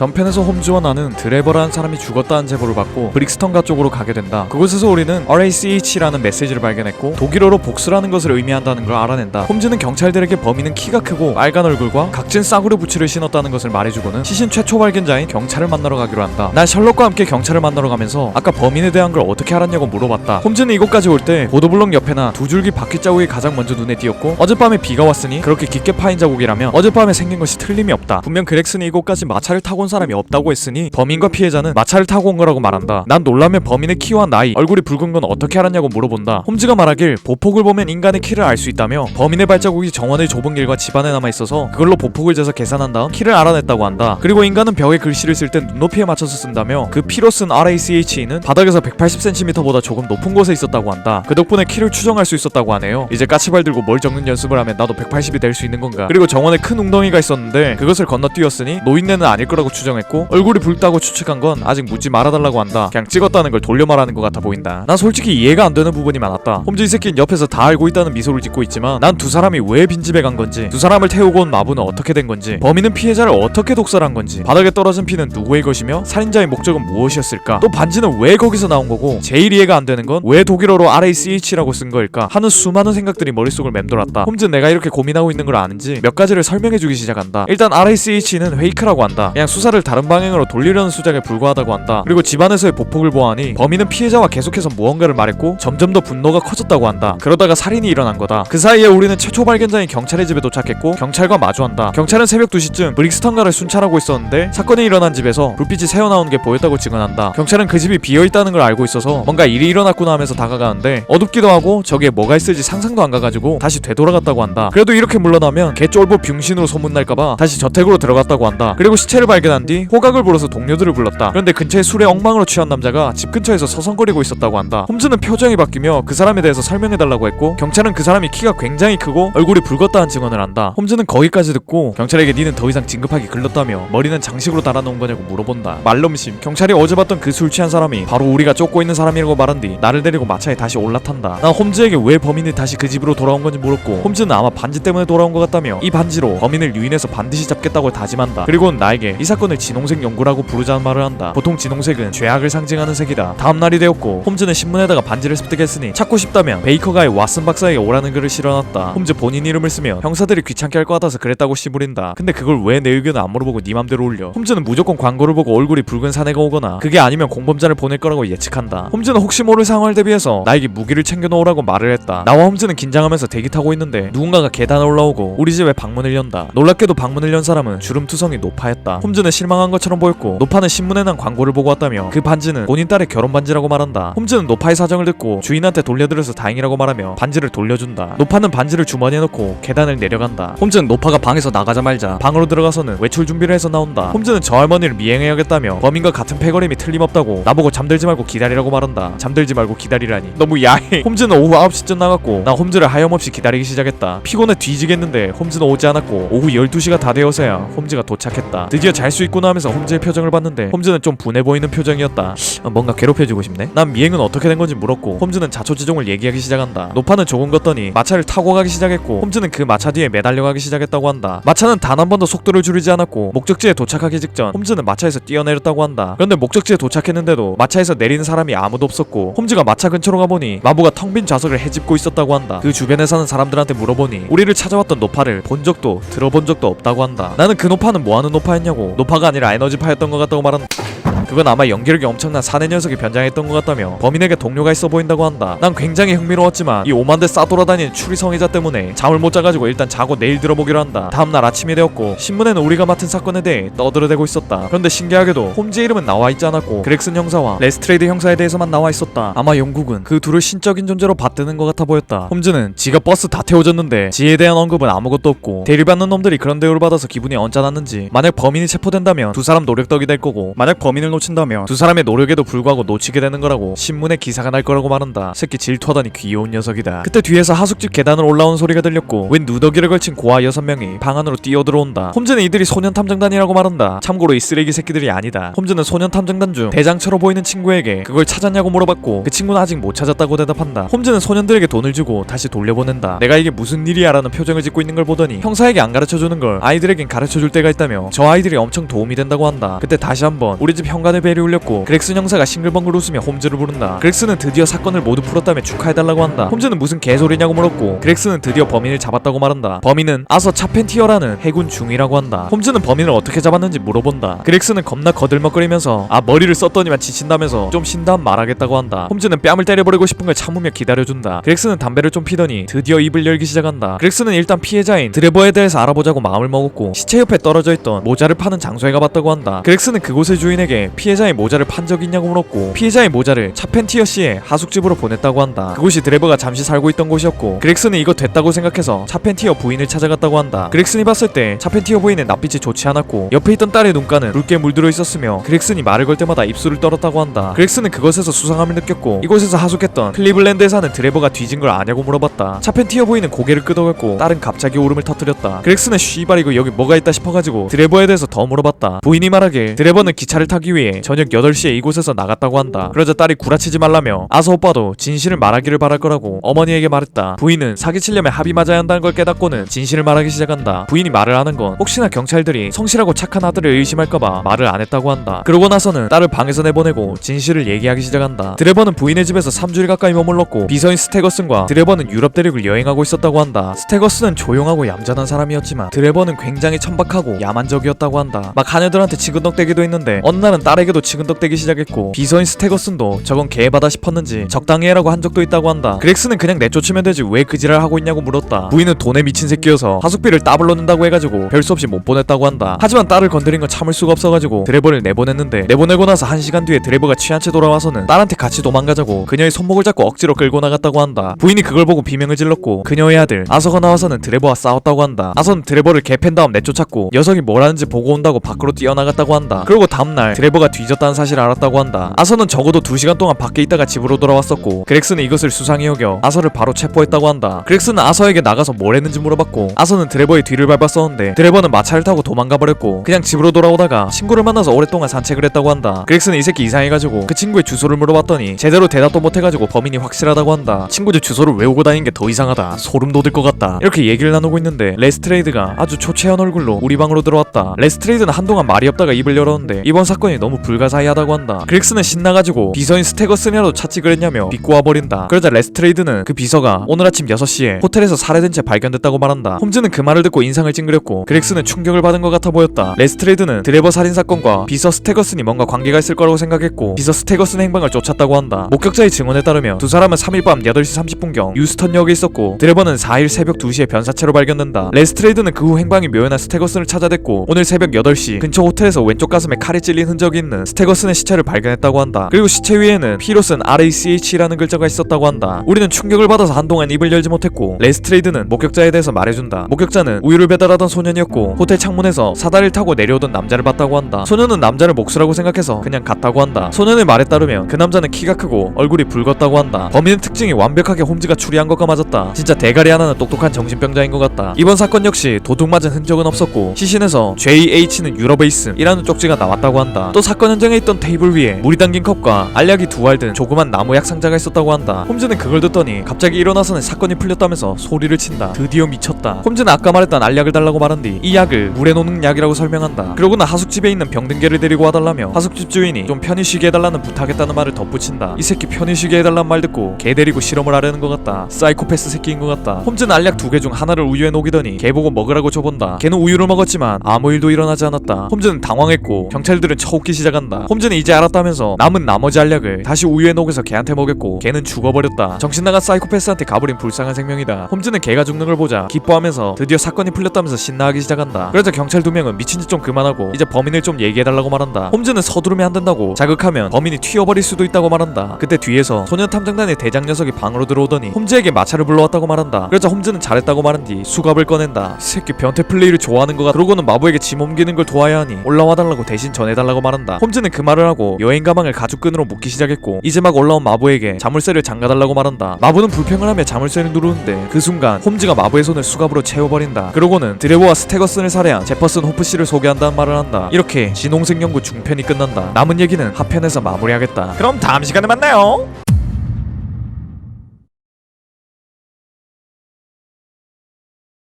전편에서 홈즈와 나는 드레버라는 사람이 죽었다는 제보를 받고 브릭스턴가 쪽으로 가게 된다. 그곳에서 우리는 RACH라는 메시지를 발견했고 독일어로 복수라는 것을 의미한다는 걸 알아낸다. 홈즈는 경찰들에게 범인은 키가 크고 빨간 얼굴과 각진 싸구려 부츠를 신었다는 것을 말해주고는 시신 최초 발견자인 경찰을 만나러 가기로 한다. 난 셜록과 함께 경찰을 만나러 가면서 아까 범인에 대한 걸 어떻게 알았냐고 물어봤다. 홈즈는 이곳까지 올 때 보도블록 옆에나 두 줄기 바퀴 자국이 가장 먼저 눈에 띄었고 어젯밤에 비가 왔으니 그렇게 깊게 파인 자국이라면 어젯밤에 생긴 것이 틀림이 없다. 분명 그렉슨이 이곳까지 마차를 타고 온 사람이 없다고 했으니 범인과 피해자는 마차를 타고 온 거라고 말한다. 난 놀라며 범인의 키와 나이, 얼굴이 붉은 건 어떻게 알았냐고 물어본다. 홈즈가 말하길 보폭을 보면 인간의 키를 알 수 있다며 범인의 발자국이 정원의 좁은 길과 집안에 남아있어서 그걸로 보폭을 재서 계산한 다음 키를 알아냈다고 한다. 그리고 인간은 벽에 글씨를 쓸 땐 눈높이에 맞춰서 쓴다며 그 피로 쓴 RACH는 바닥에서 180cm보다 조금 높은 곳에 있었다고 한다. 그 덕분에 키를 추정할 수 있었다고 하네요. 이제 까치발 들고 뭘 적는 연습을 하면 나도 180이 될 수 있는 건가. 그리고 정원에 큰 웅덩이가 있었는데 그것을 건너뛰었으니 노인네는 아닐 거라고 추정했고 얼굴이 붉다고 추측한 건 아직 묻지 말아달라고 한다. 그냥 찍었다는 걸 돌려 말하는 것 같아 보인다. 난 솔직히 이해가 안 되는 부분이 많았다. 홈즈 이 새끼는 옆에서 다 알고 있다는 미소를 짓고 있지만 난 두 사람이 왜 빈집에 간 건지, 두 사람을 태우고 온 마부는 어떻게 된 건지, 범인은 피해자를 어떻게 독살한 건지, 바닥에 떨어진 피는 누구의 것이며 살인자의 목적은 무엇이었을까, 또 반지는 왜 거기서 나온 거고, 제일 이해가 안 되는 건 왜 독일어로 RACH라고 쓴 거일까 하는 수많은 생각들이 머릿속을 맴돌았다. 홈즈는 내가 이렇게 고민하고 있는 걸 아는지 몇 가지를 설명해주기 시작한다. 일단 RACH는 페이크라고 한다. 그냥 수사를 다른 방향으로 돌리려는 수작에 불과하다고 한다. 그리고 집안에서의 보폭을 보아하니 범인은 피해자와 계속해서 무언가를 말했고 점점 더 분노가 커졌다고 한다. 그러다가 살인이 일어난 거다. 그 사이에 우리는 최초 발견자인 경찰의 집에 도착했고 경찰과 마주한다. 경찰은 새벽 2시쯤 브릭스턴가를 순찰하고 있었는데 사건이 일어난 집에서 불빛이 새어나오는 게 보였다고 증언한다. 경찰은 그 집이 비어있다는 걸 알고 있어서 뭔가 일이 일어났구나 하면서 다가가는데 어둡기도 하고 저기에 뭐가 있을지 상상도 안 가가지고 다시 되돌아갔다고 한다. 그래도 이렇게 물러나면 개쫄보 병신으로 소문날까봐 다시 저택으로 들어갔다고 한다. 그리고 시체를 발견한 뒤 호각을 불어서 동료들을 불렀다. 그런데 근처에 술에 엉망으로 취한 남자가 집 근처에서 서성거리고 있었다고 한다. 홈즈는 표정이 바뀌며 그 사람에 대해서 설명해달라고 했고 경찰은 그 사람이 키가 굉장히 크고 얼굴이 붉었다는 증언을 한다. 홈즈는 거기까지 듣고 경찰에게 니는 더 이상 진급하기 글렀다며 머리는 장식으로 달아놓은 거냐고 물어본다. 말넘심. 경찰이 어제 봤던 그 술 취한 사람이 바로 우리가 쫓고 있는 사람이라고 말한 뒤 나를 데리고 마차에 다시 올라탄다. 난 홈즈에게 왜 범인이 다시 그 집으로 돌아온 건지 물었고 홈즈는 아마 반지 때문에 돌아온 것 같다며 이 반지로 범인을 유인해서 반드시 잡겠다고 다짐한다. 그리고는 나에게 이 사건을 진홍색 연구라고 부르자는 말을 한다. 보통 진홍색은 죄악을 상징하는 색이다. 다음날이 되었고 홈즈는 신문에다가 반지를 습득했으니 찾고 싶다면 베이커가의 왓슨 박사에게 오라는 글을 실어놨다. 홈즈 본인 이름을 쓰며 형사들이 귀찮게 할 것 같아서 그랬다고 씨부린다. 근데 그걸 왜 내 의견을 안 물어보고 네 맘대로 올려. 홈즈는 무조건 광고를 보고 얼굴이 붉은 사내가 오거나 그게 아니면 공범자를 보낼 거라고 예측한다. 홈즈는 혹시 모를 상황을 대비해서 나에게 무기를 챙겨놓으라고 말을 했다. 나와 홈즈는 긴장하면서 대기 타고 있는데 누군가가 계단에 올라오고 우리 집에 방문을 연다. 놀랍게도 방문을 연 사람은 주름투성이 노파였다. 홈즈는 실망한 것처럼 보였고 노파는 신문에 난 광고를 보고 왔다며 그 반지는 본인 딸의 결혼 반지라고 말한다. 홈즈는 노파의 사정을 듣고 주인한테 돌려드려서 다행이라고 말하며 반지를 돌려준다. 노파는 반지를 주머니에 넣고 계단을 내려간다. 홈즈는 노파가 방에서 나가자마자 방으로 들어가서는 외출 준비를 해서 나온다. 홈즈는 저 할머니를 미행해야겠다며 범인과 같은 패거림이 틀림없다고 나보고 잠들지 말고 기다리라고 말한다. 잠들지 말고 기다리라니 너무 야해. 홈즈는 오후 9시쯤 나갔고 나 홈즈를 하염없이 기다리기 시작했다. 피곤해 뒤지겠는데 홈즈는 오지 않았고 오후 12시가 다 되어서야 홈즈가 도착했다. 드디어 잘 수 있구나 하면서 홈즈의 표정을 봤는데 홈즈는 좀 분해 보이는 표정이었다. 뭔가 괴롭혀주고 싶네. 난 미행은 어떻게 된 건지 물었고 홈즈는 자초지종을 얘기하기 시작한다. 노파는 조금 걷더니 마차를 타고 가기 시작했고 홈즈는 그 마차 뒤에 매달려가기 시작했다고 한다. 마차는 단 한 번도 속도를 줄이지 않았고 목적지에 도착하기 직전 홈즈는 마차에서 뛰어내렸다고 한다. 그런데 목적지에 도착했는데도 마차에서 내리는 사람이 아무도 없었고 홈즈가 마차 근처로 가보니 마부가 텅 빈 좌석을 헤집고 있었다고 한다. 그 주변에 사는 사람들한테 물어보니 우리를 찾아왔던 노파를 본 적도 들어본 적도 없다고 한다. 나는 그 노파는 뭐하는 노파였냐고 노파가 아니라 에너지파였던 것 같다고 말한. 그건 아마 연기력이 엄청난 사내 녀석이 변장했던 것 같다며 범인에게 동료가 있어 보인다고 한다. 난 굉장히 흥미로웠지만 이 오만대 싸돌아다니는 추리성애자 때문에 잠을 못 자가지고 일단 자고 내일 들어보기로 한다. 다음날 아침이 되었고 신문에는 우리가 맡은 사건에 대해 떠들어대고 있었다. 그런데 신기하게도 홈즈의 이름은 나와 있지 않았고 그렉슨 형사와 레스트레이드 형사에 대해서만 나와 있었다. 아마 영국은 그 둘을 신적인 존재로 받드는 것 같아 보였다. 홈즈는 지가 버스 다 태워줬는데 지에 대한 언급은 아무것도 없고 대리받는 놈들이 그런 대우를 받아서 기분이 언짢았는지 만약 범인이 체포된다면 두 사람 노력덕이 될 거고 만약 범인을 놓친다면 두 사람의 노력에도 불구하고 놓치게 되는 거라고 신문에 기사가 날 거라고 말한다. 새끼 질투하다니 귀여운 녀석이다. 그때 뒤에서 하숙집 계단을 올라온 소리가 들렸고 웬 누더기를 걸친 고아 6명이 방 안으로 뛰어들어온다. 홈즈는 이들이 소년탐정단이라고 말한다. 참고로 이 쓰레기 새끼들이 아니다. 홈즈는 소년탐정단 중 대장처럼 보이는 친구에게 그걸 찾았냐고 물어봤고 그 친구는 아직 못 찾았다고 대답한다. 홈즈는 소년들에게 돈을 주고 다시 돌려보낸다. 내가 이게 무슨 일이야 라는 표정을 짓고 있는 걸 보더니 형사에게 안 가르쳐주는 걸 아이들에겐 가르쳐줄 때가 있다며 저 아이들이 엄청 도움이 된다고 한다. 그때 다시 한번 우리 집 현관의 벨이 울렸고 그렉슨 형사가 싱글벙글 웃으며 홈즈를 부른다. 그렉슨은 드디어 사건을 모두 풀었다며 축하해달라고 한다. 홈즈는 무슨 개소리냐고 물었고 그렉슨은 드디어 범인을 잡았다고 말한다. 범인은 아서 차펜티어라는 해군 중위라고 한다. 홈즈는 범인을 어떻게 잡았는지 물어본다. 그렉슨은 겁나 거들먹거리면서 머리를 썼더니만 지친다면서 좀 쉰 다음 말하겠다고 한다. 홈즈는 뺨을 때려버리고 싶은 걸 참으며 기다려준다. 그렉슨은 담배를 좀 피더니 드디어 입을 열기 시작한다. 그렉슨은 일단 피해자인 드레버에 대해서 알아보자고 마음을 먹었고 시체 옆에 떨어져 있던 모자를 파는 장소에 가봤다고 한다. 그렉슨은 그곳의 주인에게 피해자의 모자를 판 적이 있냐고 물었고 피해자의 모자를 차펜티어 씨의 하숙집으로 보냈다고 한다. 그곳이 드레버가 잠시 살고 있던 곳이었고 그렉슨은 이거 됐다고 생각해서 차펜티어 부인을 찾아갔다고 한다. 그렉슨이 봤을 때 차펜티어 부인의 낯빛이 좋지 않았고 옆에 있던 딸의 눈가는 붉게 물들어 있었으며 그렉슨이 말을 걸 때마다 입술을 떨었다고 한다. 그렉슨은 그것에서 수상함을 느꼈고 이곳에서 하숙했던 클리블랜드에 사는 드레버가 뒤진 걸 아냐고 물어봤다. 차펜티어 부인은 고개를 끄덕였고 딸은 갑자기 울음을 터뜨렸다. 그렉슨은 씨발 이거 여기 뭐가 있다 싶어가지고 드레버에 대해서 더 물어봤다. 부인이 말하길 드레버는 기차를 타기 위해 저녁 8시에 이곳에서 나갔다고 한다. 그러자 딸이 구라치지 말라며 아서 오빠도 진실을 말하기를 바랄 거라고 어머니에게 말했다. 부인은 사기치려면 합의 맞아야 한다는 걸 깨닫고는 진실을 말하기 시작한다. 부인이 말을 하는 건 혹시나 경찰들이 성실하고 착한 아들을 의심할까봐 말을 안 했다고 한다. 그러고 나서는 딸을 방에서 내보내고 진실을 얘기하기 시작한다. 드레버는 부인의 집에서 3주일 가까이 머물렀고 비서인 스테거슨과 드레버는 유럽 대륙을 여행하고 있었다고 한다. 스테거슨은 조용하고 얌전한 사람이었지만 드레버는 굉장히 천박하고 야만적이었다고 한다. 막 하녀들한테 치근덕대기도 했는데 어느 날은 딸에게도 치근덕대기 시작했고 비서인 스테거슨도 저건 개바다 싶었는지 적당히 해라고 한 적도 있다고 한다. 그렉슨은 그냥 내쫓으면 되지 왜 그 지랄 하고 있냐고 물었다. 부인은 돈에 미친 새끼여서 하숙비를 따블로 낸다고 해가지고 별수 없이 못 보냈다고 한다. 하지만 딸을 건드린 건 참을 수가 없어가지고 드레버를 내보냈는데 내보내고 나서 1시간 뒤에 드레버가 취한 채 돌아와서는 딸한테 같이 도망가자고 그녀의 손목을 잡고 억지로 끌고 나갔다고 한다. 부인이 그걸 보고 비명을 질렀고 그녀의 아들 아서가 나와서는 드레버와 싸웠다고 한다. 아서는 드레버를 개팬 다음 내쫓았고 녀석이 뭘 하는지 보고 온다고 밖으로 뛰어나갔다고 한다. 그리고 다음날 드레버가 뒤졌다는 사실을 알았다고 한다. 아서는 적어도 2시간 동안 밖에 있다가 집으로 돌아왔었고 그렉슨은 이것을 수상히 여겨 아서를 바로 체포했다고 한다. 그렉슨은 아서에게 나가서 뭘 했는지 물어봤고 아서는 드레버의 뒤를 밟았었는데 드레버는 마차를 타고 도망가버렸고 그냥 집으로 돌아오다가 친구를 만나서 오랫동안 산책을 했다고 한다. 그렉슨은 이 새끼 이상해가지고 그 친구의 주소를 물어봤더니 제대로 대답도 못해가지고 범인이 확실하다고 한다. 친구들 주소를 외우고 다니는 게 더 이상하다. 소름 돋을 것 같다. 이렇게 얘기를 나누고 있는데 레스트레이드가 아주 초췌한 얼굴로 우리 방으로 들어왔다. 레스트레이드는 한동안 말이 없다가 입을 열었는데 이번 사건이 너무 불가사의하다고 한다. 그렉슨은 신나가지고 비서인 스테거슨이라도 찾지 그랬냐며 비꼬아버린다. 그러자 레스트레이드는 그 비서가 오늘 아침 6시에 호텔에서 살해된 채 발견됐다고 말한다. 홈즈는 그 말을 듣고 인상을 찡그렸고 그렉슨은 충격을 받은 것 같아 보였다. 레스트레이드는 드레버 살인사건과 비서 스테거슨이 뭔가 관계가 있을 거라고 생각했고 비서 스테거슨의 행방을 쫓았다고 한다. 목격자의 증언에 따르면 두 사람은 3일 밤 8시 30분경 유스턴역에 있었고 드레버는 4일 새벽 2시에 변사체로 발견된다. 레스트레이드는 그 후 행방이 묘연한 스테거슨을 찾아댔고 오늘 새벽 8시 근처 호텔에서 왼쪽 가슴에 칼이 찔린 흔적이 있는 스테거슨의 시체를 발견했다고 한다. 그리고 시체 위에는 P로 쓴 RACH라는 글자가 있었다고 한다. 우리는 충격을 받아서 한동안 입을 열지 못했고 레스트레이드는 목격자에 대해서 말해준다. 목격자는 우유를 배달하던 소년이었고 호텔 창문에서 사다리를 타고 내려오던 남자를 봤다고 한다. 소년은 남자를 몫이라고 생각해서 그냥 갔다고 한다. 소년의 말에 따르면 그 남자는 키가 크고 얼굴이 붉었다고 한다. 범인의 특징이 완벽하게 홈즈가 추리한 것과 맞았다. 진짜 대가리 하나는 똑똑한 정신병자인 것 같다. 이번 사건 역시 도둑 맞은 흔적은 없었고 시신에서 JH는 유럽에 있음이라는 쪽지가 나왔다고 한다. 또 사건 현장에 있던 테이블 위에 물이 담긴 컵과 알약이 2알 등 조그만 나무약 상자가 있었다고 한다. 홈즈는 그걸 듣더니 갑자기 일어나서는 사건이 풀렸다면서 소리를 친다. 드디어 미쳤다. 홈즈는 아까 말했던 알약을 달라고 말한 뒤 이 약을 물에 녹는 약이라고 설명한다. 그러고는 하숙집에 있는 병든 개를 데리고 와달라며 하숙집 주인이 좀 편히 쉬게 해달라는 부탁했다는 말을 덧붙인다. 이 새끼 편히 쉬게 해달라는 말 듣고 개 데리고 실험을 하려는 것 같다. 사이코패스 새끼인 것 같다. 홈즈는 알약 2개 중 하나를 우유에 녹이더니 개 보고 먹으라고 줘본다. 개는 우유를 먹었지만 아무 일도 일어나지 않았다. 홈즈는 당황했고 경찰들은 쳐웃기 시작한다. 홈즈는 이제 알았다면서 남은 나머지 알약을 다시 우유에 녹여서 개한테 먹였고 개는 죽어버렸다. 정신나간 사이코패스한테 가버린 불쌍한 생명이다. 홈즈는 개가 죽는 걸 보자 기뻐하면서 드디어 사건이 풀렸다면서 신나하기 시작한다. 그러자 경찰 2명은 미친 짓 좀 그만하고 이제 범인을 좀 얘기해달라고 말한다. 홈즈는 서두르면 안 된다고 자극하면 범인이 튀어버릴 수도 있다고 말한다. 그때 뒤에서 소년탐정단의 대장 녀석이 방으로 들어오더니 홈즈에게 마차를 불러왔다고 말한다. 그러자 홈즈는 잘했다고 말한 뒤 수갑을 꺼낸다. 이 새끼 변태 플레이를 좋아하는 것 같아. 그러고는 마부에게 짐 옮기는 걸 도와야 하니 올라와달라고 대신 전해달라고 말한다. 한다. 홈즈는 그 말을 하고 여행 가방을 가죽끈으로 묶기 시작했고 이제 막 올라온 마부에게 자물쇠를 잠가달라고 말한다. 마부는 불평을 하며 자물쇠를 누르는데 그 순간 홈즈가 마부의 손을 수갑으로 채워버린다. 그러고는 드레버와 스태거슨을 살해한 제퍼슨 호프씨를 소개한다는 말을 한다. 이렇게 진홍색 연구 중편이 끝난다. 남은 얘기는 하편에서 마무리하겠다. 그럼 다음 시간에 만나요.